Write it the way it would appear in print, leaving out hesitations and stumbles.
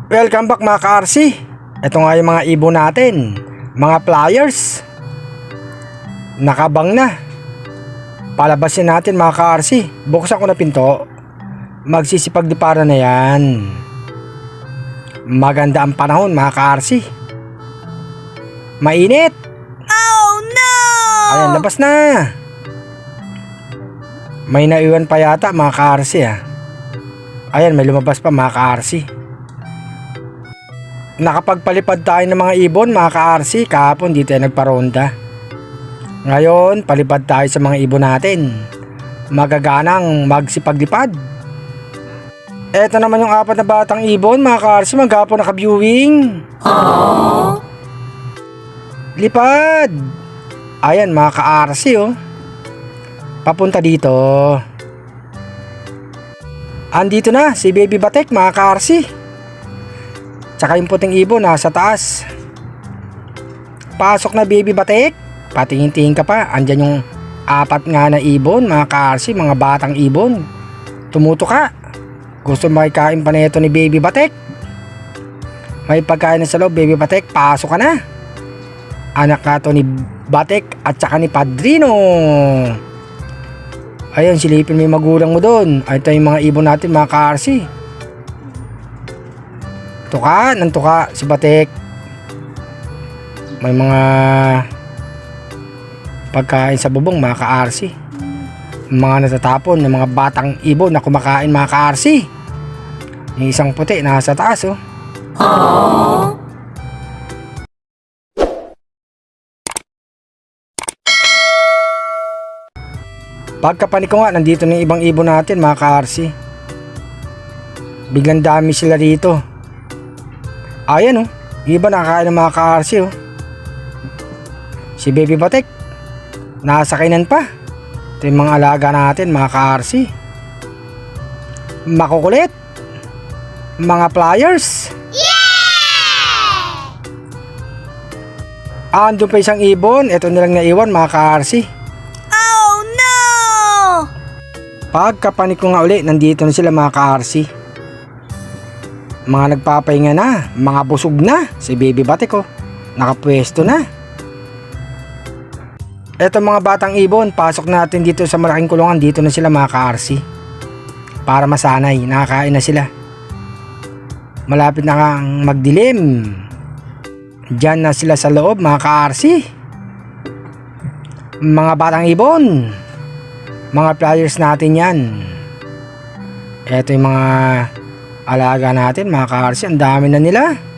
Welcome back mga ka-RC. Ito nga yung mga ibon natin, mga flyers. Nakabang na. Palabasin natin mga ka-RC. Buksan ko na pinto. Magsisipagdipara na yan. Maganda ang panahon mga ka-RC. Mainit. Oh no! Ayan, labas na. May naiwan pa yata mga ka-RC Ayan, may lumabas pa mga ka-RC. Nakapagpalipad tayo ng mga ibon mga ka-RC. Kahapon di tayo nagparonda. Ngayon palipad tayo sa mga ibon natin. Magaganang magsipaglipad. Eto naman yung apat na batang ibon mga ka-RC. Maghapon naka-viewing. Aww. Lipad. Ayan mga ka-RC papunta dito. Andito na si Baby Batek mga ka-RC. Tsaka yung puting ibon nasa taas. Pasok na Baby Batek. Patingin-tingin ka pa. Andyan yung apat nga na ibon mga ka-RC, mga batang ibon. Tumuto ka. Gusto makikain pa na ito ni Baby Batek. May pagkain na sa loob Baby Batek. Pasok ka na. Anak ka to ni Batek at saka ni Padrino. Ayun, silipin mo yung magulang mo doon. Ito yung mga ibon natin mga ka-RC. Tuka, nantuka si Batek. May mga pagkain sa bubong mga ka-RC. Mga natatapon ng mga batang ibon na kumakain mga ka-RC. Yung isang puti nasa taas Aww. Pagkapanik ko nga, nandito na yung ibang ibon natin mga ka-RC. Biglang dami sila dito. Ayan iba nakakain ng mga ka-RC Si Baby Batek nasa kainan pa. Ito yung mga alaga natin mga ka-RC. Makukulit. Mga flyers. Andun pa isang ibon. Ito nilang naiwan mga ka-RC. Oh no! Pagkapanik ko nga uli, nandito na sila mga ka-RC. Mga nagpapahinga na, mga busog na. Si Baby Batek nakapwesto na. Eto mga batang ibon, pasok natin dito sa malaking kulungan. Dito na sila mga ka-RC. Para masanay, nakakain na sila. Malapit na kang magdilim. Diyan na sila sa loob mga ka-RC. Mga batang ibon, mga flyers natin yan. Eto yung mga alaga natin mga ka-RC. Ang dami na nila.